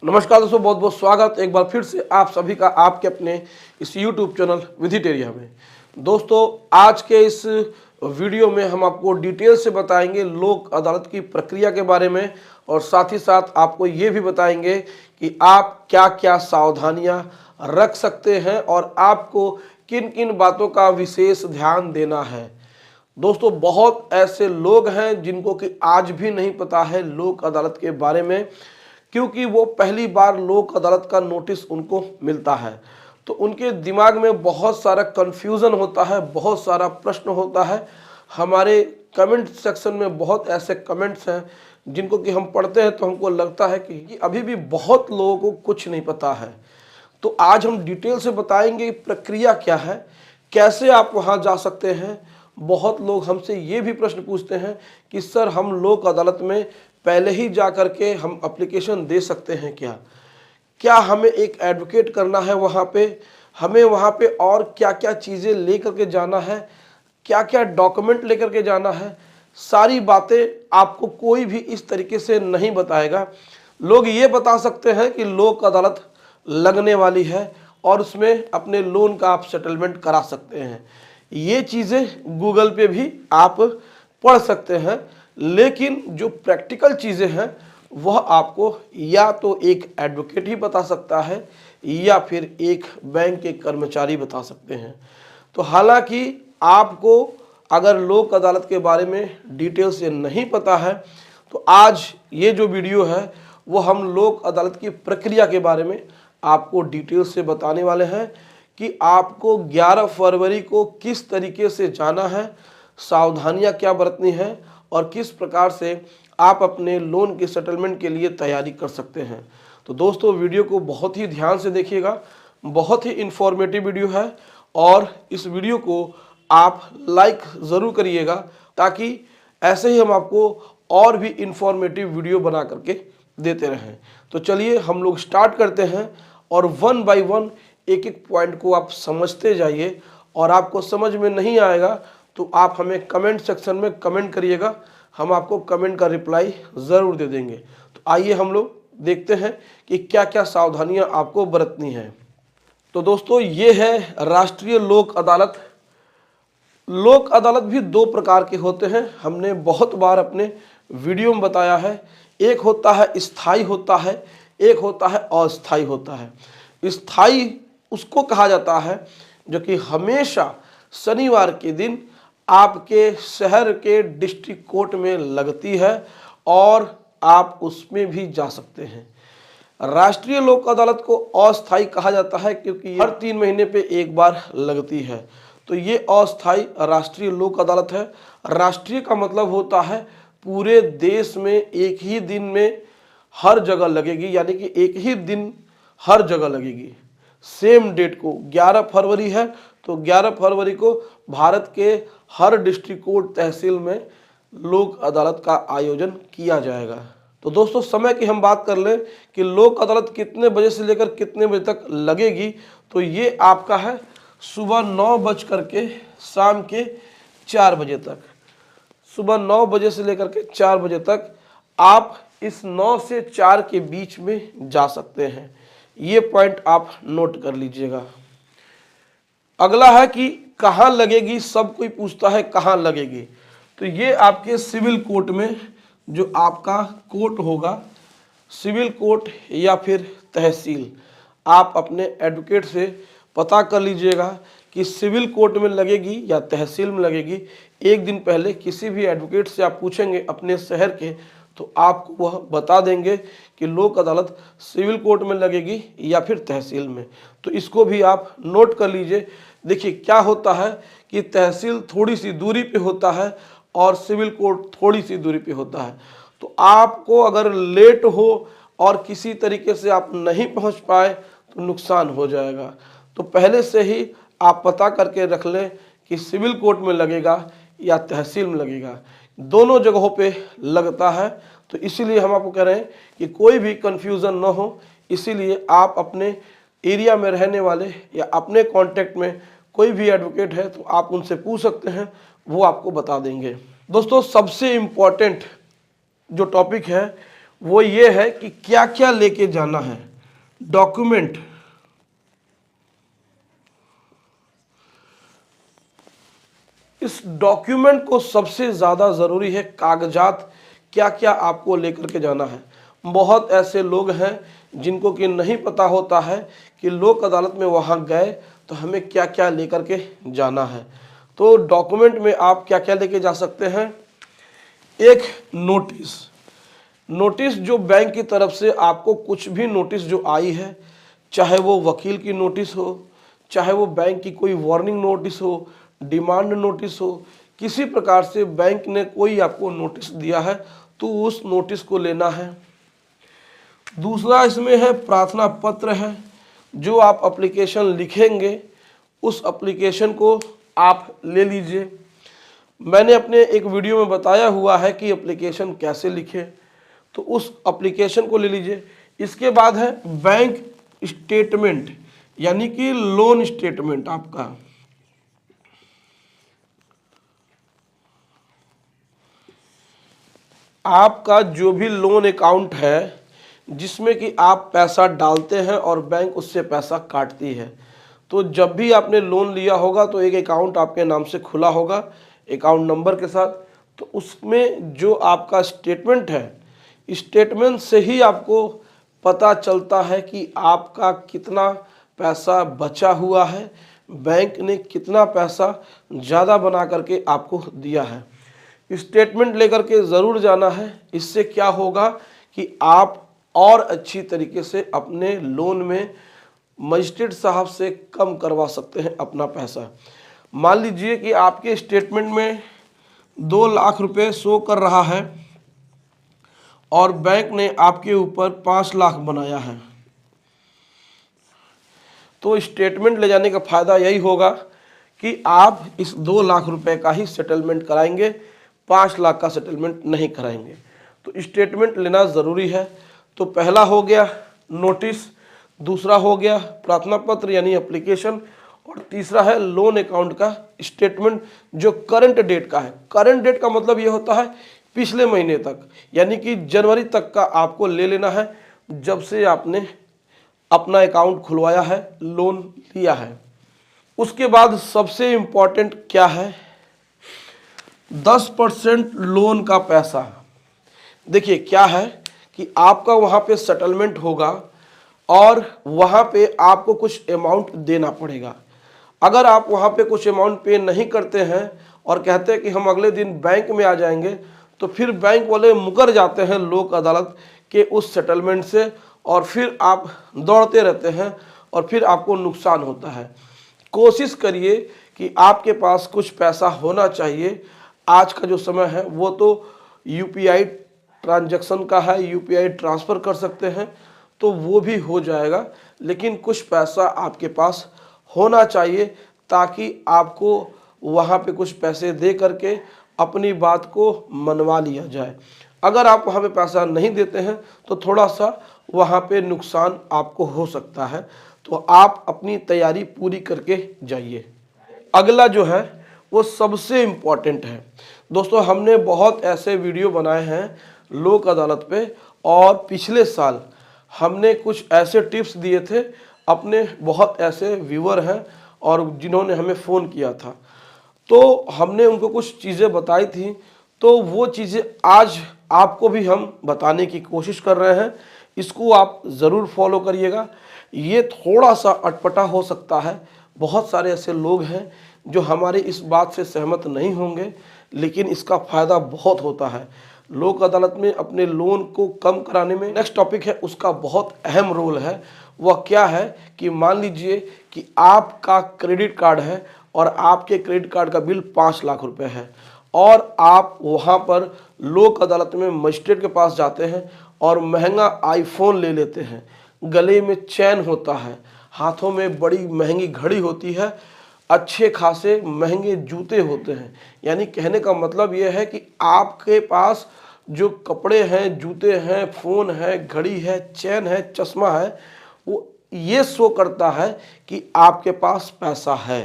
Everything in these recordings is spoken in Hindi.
नमस्कार दोस्तों, बहुत बहुत स्वागत एक बार फिर से आप सभी का आपके अपने इस YouTube चैनल विधिटेरिया में। दोस्तों, आज के इस वीडियो में हम आपको डिटेल से बताएंगे लोक अदालत की प्रक्रिया के बारे में और साथ ही साथ आपको ये भी बताएंगे कि आप क्या क्या सावधानियां रख सकते हैं और आपको किन किन बातों का विशेष ध्यान देना है। दोस्तों, बहुत ऐसे लोग हैं जिनको कि आज भी नहीं पता है लोक अदालत के बारे में, क्योंकि वो पहली बार लोक अदालत का नोटिस उनको मिलता है तो उनके दिमाग में बहुत सारा कन्फ्यूज़न होता है, बहुत सारा प्रश्न होता है। हमारे कमेंट सेक्शन में बहुत ऐसे कमेंट्स हैं जिनको कि हम पढ़ते हैं तो हमको लगता है कि अभी भी बहुत लोगों को कुछ नहीं पता है। तो आज हम डिटेल से बताएंगे प्रक्रिया क्या है, कैसे आप वहाँ जा सकते हैं। बहुत लोग हमसे ये भी प्रश्न पूछते हैं कि सर, हम लोक अदालत में पहले ही जा कर के हम एप्लीकेशन दे सकते हैं क्या हमें एक एडवोकेट करना है वहाँ पे, हमें वहाँ पे और क्या क्या चीज़ें लेकर के जाना है, क्या क्या डॉक्यूमेंट लेकर के जाना है। सारी बातें आपको कोई भी इस तरीके से नहीं बताएगा। लोग ये बता सकते हैं कि लोक अदालत लगने वाली है और उसमें अपने लोन का आप सेटलमेंट करा सकते हैं। ये चीज़ें गूगल पे भी आप पढ़ सकते हैं, लेकिन जो प्रैक्टिकल चीज़ें हैं वह आपको या तो एक एडवोकेट ही बता सकता है या फिर एक बैंक के कर्मचारी बता सकते हैं। तो हालांकि आपको अगर लोक अदालत के बारे में डिटेल से नहीं पता है तो आज ये जो वीडियो है वो हम लोक अदालत की प्रक्रिया के बारे में आपको डिटेल से बताने वाले हैं कि आपको 11 फरवरी को किस तरीके से जाना है, सावधानियां क्या बरतनी है और किस प्रकार से आप अपने लोन के सेटलमेंट के लिए तैयारी कर सकते हैं। तो दोस्तों, वीडियो को बहुत ही ध्यान से देखिएगा, बहुत ही इंफॉर्मेटिव वीडियो है और इस वीडियो को आप लाइक ज़रूर करिएगा ताकि ऐसे ही हम आपको और भी इंफॉर्मेटिव वीडियो बना करके देते रहें। तो चलिए हम लोग स्टार्ट करते हैं और वन बाय वन एक एक पॉइंट को आप समझते जाइए और आपको समझ में नहीं आएगा तो आप हमें कमेंट सेक्शन में कमेंट करिएगा, हम आपको कमेंट का रिप्लाई ज़रूर दे देंगे। तो आइए हम लोग देखते हैं कि क्या क्या सावधानियां आपको बरतनी है। तो दोस्तों, ये है राष्ट्रीय लोक अदालत। लोक अदालत भी दो प्रकार के होते हैं, हमने बहुत बार अपने वीडियो में बताया है। एक होता है स्थायी होता है, एक होता है अस्थायी होता है। स्थायी उसको कहा जाता है जो कि हमेशा शनिवार के दिन आपके शहर के डिस्ट्रिक्ट कोर्ट में लगती है और आप उसमें भी जा सकते हैं। राष्ट्रीय लोक अदालत को अस्थायी कहा जाता है क्योंकि हर 3 महीने पे एक बार लगती है। तो ये अस्थायी राष्ट्रीय लोक अदालत है। राष्ट्रीय का मतलब होता है पूरे देश में एक ही दिन में हर जगह लगेगी, यानी कि एक ही दिन हर जगह लगेगी। सेम डेट को 11 फरवरी है तो 11 फरवरी को भारत के हर डिस्ट्रिक्ट कोर्ट तहसील में लोक अदालत का आयोजन किया जाएगा। तो दोस्तों, समय की हम बात कर लें कि लोक अदालत कितने बजे से लेकर कितने बजे तक लगेगी, तो ये आपका है सुबह 9 बज करके शाम के 4 बजे तक। सुबह 9 बजे से लेकर के 4 बजे तक आप इस 9 से 4 के बीच में जा सकते हैं। ये पॉइंट आप नोट कर लीजिएगा। अगला है कि कहाँ लगेगी, सब कोई पूछता है कहाँ लगेगी। तो ये आपके सिविल कोर्ट में जो आपका कोर्ट होगा, सिविल कोर्ट या फिर तहसील, आप अपने एडवोकेट से पता कर लीजिएगा कि सिविल कोर्ट में लगेगी या तहसील में लगेगी। एक दिन पहले किसी भी एडवोकेट से आप पूछेंगे अपने शहर के तो आपको वह बता देंगे कि लोक अदालत सिविल कोर्ट में लगेगी या फिर तहसील में। तो इसको भी आप नोट कर लीजिए। देखिए क्या होता है कि तहसील थोड़ी सी दूरी पे होता है और सिविल कोर्ट थोड़ी सी दूरी पे होता है। तो आपको अगर लेट हो और किसी तरीके से आप नहीं पहुंच पाए तो नुकसान हो जाएगा। तो पहले से ही आप पता करके रख लें कि सिविल कोर्ट में लगेगा या तहसील में लगेगा। दोनों जगहों पे लगता है, तो इसीलिए हम आपको कह रहे हैं कि कोई भी कन्फ्यूज़न ना हो। इसीलिए आप अपने एरिया में रहने वाले या अपने कांटेक्ट में कोई भी एडवोकेट है तो आप उनसे पूछ सकते हैं, वो आपको बता देंगे। दोस्तों, सबसे इम्पॉर्टेंट जो टॉपिक है वो ये है कि क्या क्या लेके जाना है। डॉक्यूमेंट, इस डॉक्यूमेंट को सबसे ज़्यादा ज़रूरी है। कागजात क्या क्या आपको लेकर के जाना है। बहुत ऐसे लोग हैं जिनको कि नहीं पता होता है कि लोक अदालत में वहाँ गए तो हमें क्या क्या लेकर के जाना है। तो डॉक्यूमेंट में आप क्या क्या लेके जा सकते हैं। एक नोटिस, नोटिस जो बैंक की तरफ से आपको कुछ भी नोटिस जो आई है, चाहे वो वकील की नोटिस हो, चाहे वो बैंक की कोई वार्निंग नोटिस हो, डिमांड नोटिस हो, किसी प्रकार से बैंक ने कोई आपको नोटिस दिया है तो उस नोटिस को लेना है। दूसरा इसमें है प्रार्थना पत्र है, जो आप एप्लीकेशन लिखेंगे उस एप्लीकेशन को आप ले लीजिए। मैंने अपने एक वीडियो में बताया हुआ है कि एप्लीकेशन कैसे लिखें, तो उस एप्लीकेशन को ले लीजिए। इसके बाद है बैंक स्टेटमेंट, यानी कि लोन स्टेटमेंट आपका। आपका जो भी लोन अकाउंट है जिसमें कि आप पैसा डालते हैं और बैंक उससे पैसा काटती है, तो जब भी आपने लोन लिया होगा तो एक अकाउंट आपके नाम से खुला होगा अकाउंट नंबर के साथ। तो उसमें जो आपका स्टेटमेंट है, स्टेटमेंट से ही आपको पता चलता है कि आपका कितना पैसा बचा हुआ है, बैंक ने कितना पैसा ज़्यादा बना करके आपको दिया है। स्टेटमेंट लेकर के ज़रूर जाना है। इससे क्या होगा कि आप और अच्छी तरीके से अपने लोन में मजिस्ट्रेट साहब से कम करवा सकते हैं अपना पैसा। मान लीजिए कि आपके स्टेटमेंट में 2 लाख रुपए शो कर रहा है और बैंक ने आपके ऊपर 5 लाख बनाया है, तो स्टेटमेंट ले जाने का फ़ायदा यही होगा कि आप इस 2 लाख रुपए का ही सेटलमेंट कराएंगे, 5 लाख का सेटलमेंट नहीं कराएंगे। तो स्टेटमेंट लेना ज़रूरी है। तो पहला हो गया नोटिस, दूसरा हो गया प्रार्थना पत्र यानी एप्लीकेशन, और तीसरा है लोन अकाउंट का स्टेटमेंट जो करंट डेट का है। करंट डेट का मतलब ये होता है पिछले महीने तक, यानी कि जनवरी तक का आपको ले लेना है, जब से आपने अपना अकाउंट खुलवाया है, लोन लिया है। उसके बाद सबसे इम्पॉर्टेंट क्या है, 10% लोन का पैसा। देखिए क्या है कि आपका वहाँ पे सेटलमेंट होगा और वहाँ पे आपको कुछ अमाउंट देना पड़ेगा। अगर आप वहाँ पे कुछ अमाउंट पे नहीं करते हैं और कहते हैं कि हम अगले दिन बैंक में आ जाएंगे, तो फिर बैंक वाले मुकर जाते हैं लोक अदालत के उस सेटलमेंट से, और फिर आप दौड़ते रहते हैं और फिर आपको नुकसान होता है। कोशिश करिए कि आपके पास कुछ पैसा होना चाहिए। आज का जो समय है वो तो यूपीआई ट्रांजैक्शन का है, यूपीआई ट्रांसफ़र कर सकते हैं तो वो भी हो जाएगा, लेकिन कुछ पैसा आपके पास होना चाहिए ताकि आपको वहाँ पे कुछ पैसे दे करके अपनी बात को मनवा लिया जाए। अगर आप वहाँ पे पैसा नहीं देते हैं तो थोड़ा सा वहाँ पे नुकसान आपको हो सकता है, तो आप अपनी तैयारी पूरी करके जाइए। अगला जो है वो सबसे इम्पॉर्टेंट है। दोस्तों, हमने बहुत ऐसे वीडियो बनाए हैं लोक अदालत पे, और पिछले साल हमने कुछ ऐसे टिप्स दिए थे। अपने बहुत ऐसे व्यूअर हैं और जिन्होंने हमें फ़ोन किया था, तो हमने उनको कुछ चीज़ें बताई थी, तो वो चीज़ें आज आपको भी हम बताने की कोशिश कर रहे हैं। इसको आप ज़रूर फॉलो करिएगा। ये थोड़ा सा अटपटा हो सकता है, बहुत सारे ऐसे लोग हैं जो हमारी इस बात से सहमत नहीं होंगे, लेकिन इसका फ़ायदा बहुत होता है लोक अदालत में अपने लोन को कम कराने में। नेक्स्ट टॉपिक है, उसका बहुत अहम रोल है। वह क्या है कि मान लीजिए कि आपका क्रेडिट कार्ड है और आपके क्रेडिट कार्ड का बिल 5 लाख रुपए है, और आप वहाँ पर लोक अदालत में मजिस्ट्रेट के पास जाते हैं और महंगा आईफोन ले लेते हैं, गले में चैन होता है, हाथों में बड़ी महंगी घड़ी होती है, अच्छे खासे महंगे जूते होते हैं। यानी कहने का मतलब ये है कि आपके पास जो कपड़े हैं, जूते हैं, फ़ोन है, घड़ी है, चैन है, चश्मा है, वो ये शो करता है कि आपके पास पैसा है।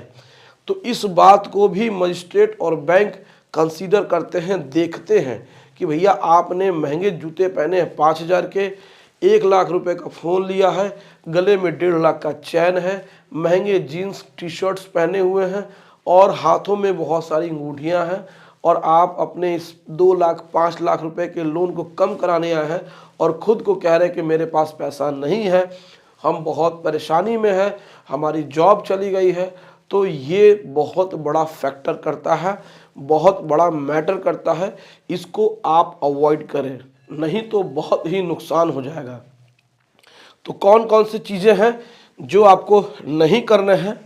तो इस बात को भी मजिस्ट्रेट और बैंक कंसीडर करते हैं, देखते हैं कि भैया आपने महंगे जूते पहने हैं 5,000 के, 1,00,000 रुपए का फ़ोन लिया है, गले में 1.5 लाख का चैन है, महंगे जीन्स टी शर्ट्स पहने हुए हैं और हाथों में बहुत सारी अंगूठियाँ हैं, और आप अपने इस 2 लाख 5 लाख रुपए के लोन को कम कराने आए हैं और ख़ुद को कह रहे हैं कि मेरे पास पैसा नहीं है, हम बहुत परेशानी में हैं, हमारी जॉब चली गई है। तो ये बहुत बड़ा फैक्टर करता है, बहुत बड़ा मैटर करता है। इसको आप अवॉइड करें, नहीं तो बहुत ही नुकसान हो जाएगा। तो कौन कौन सी चीज़ें हैं जो आपको नहीं करने हैं?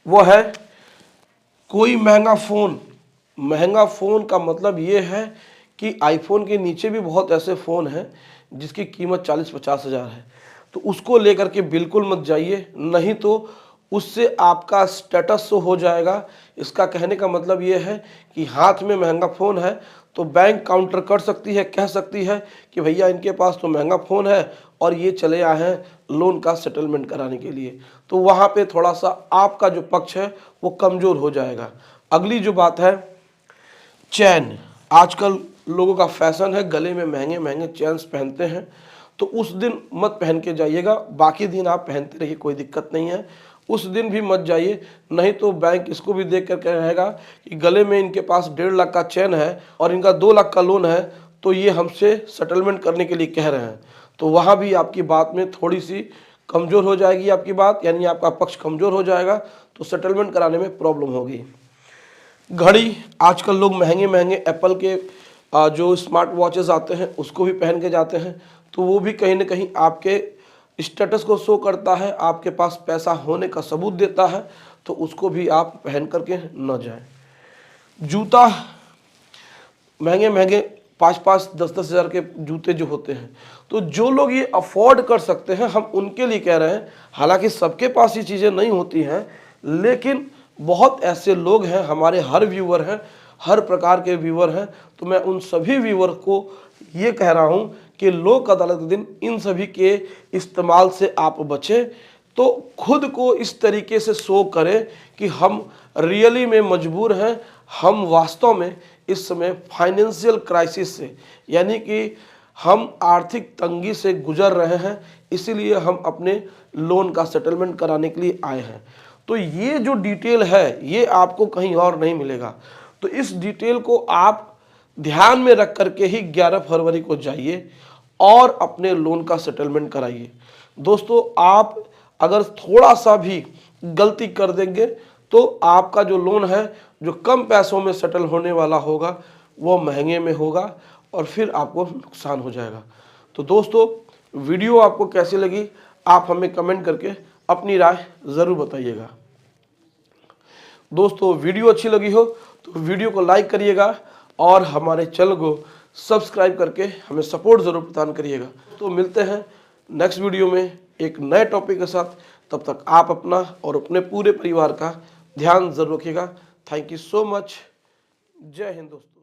वो है कोई महंगा फ़ोन का मतलब ये है कि आईफोन के नीचे भी बहुत ऐसे फ़ोन हैं जिसकी कीमत 40-50 हज़ार है, तो उसको लेकर के बिल्कुल मत जाइए, नहीं तो उससे आपका स्टेटस शो हो जाएगा। इसका कहने का मतलब ये है कि हाथ में महंगा फ़ोन है तो बैंक काउंटर कर सकती है, कह सकती है कि भैया इनके पास तो महंगा फ़ोन है और ये चले आए हैं लोन का सेटलमेंट कराने के लिए, तो वहाँ पे थोड़ा सा आपका जो पक्ष है वो कमज़ोर हो जाएगा। अगली जो बात है, चैन। आजकल लोगों का फैशन है गले में महंगे महंगे चैन्स पहनते हैं, तो उस दिन मत पहन के जाइएगा, बाकी दिन आप पहनते रहिए, कोई दिक्कत नहीं है, उस दिन भी मत जाइए, नहीं तो बैंक इसको भी देख कर कहेगा कि गले में इनके पास 1.5 लाख का चैन है और इनका 2 लाख का लोन है, तो ये हमसे सेटलमेंट करने के लिए कह रहे हैं। तो वहाँ भी आपकी बात में थोड़ी सी कमज़ोर हो जाएगी आपकी बात, यानी आपका पक्ष कमज़ोर हो जाएगा, तो सेटलमेंट कराने में प्रॉब्लम होगी। घड़ी, आजकल लोग महंगे महंगे एप्पल के जो स्मार्ट वॉचेस आते हैं उसको भी पहन के जाते हैं, तो वो भी कहीं ना कहीं आपके स्टेटस को शो करता है, आपके पास पैसा होने का सबूत देता है, तो उसको भी आप पहन करके न जाएं। जूता, महंगे महंगे 5-5, 10-10 हज़ार के जूते जो होते हैं, तो जो लोग ये अफोर्ड कर सकते हैं हम उनके लिए कह रहे हैं। हालांकि सबके पास ये चीज़ें नहीं होती हैं, लेकिन बहुत ऐसे लोग हैं, हमारे हर व्यूअर हैं, हर प्रकार के व्यूअर हैं, तो मैं उन सभी व्यूअर को ये कह रहा हूँ कि लोक अदालत के दिन इन सभी के इस्तेमाल से आप बचें। तो खुद को इस तरीके से शो करें कि हम रियली में मजबूर हैं, हम वास्तव में इस समय फाइनेंशियल क्राइसिस से, यानी कि हम आर्थिक तंगी से गुजर रहे हैं, इसीलिए हम अपने लोन का सेटलमेंट कराने के लिए आए हैं। तो ये जो डिटेल है ये आपको कहीं और नहीं मिलेगा, तो इस डिटेल को आप ध्यान में रख करके ही 11 फरवरी को जाइए और अपने लोन का सेटलमेंट कराइए। दोस्तों, आप अगर थोड़ा सा भी गलती कर देंगे तो आपका जो लोन है, जो कम पैसों में सेटल होने वाला होगा, वो महंगे में होगा और फिर आपको नुकसान हो जाएगा। तो दोस्तों, वीडियो आपको कैसी लगी आप हमें कमेंट करके अपनी राय ज़रूर बताइएगा। दोस्तों, वीडियो अच्छी लगी हो तो वीडियो को लाइक करिएगा और हमारे चैनल को सब्सक्राइब करके हमें सपोर्ट ज़रूर प्रदान करिएगा। तो मिलते हैं नेक्स्ट वीडियो में एक नए टॉपिक के साथ, तब तक आप अपना और अपने पूरे परिवार का ध्यान ज़रूर रखिएगा। Thank you so much. जय हिंद दोस्तों।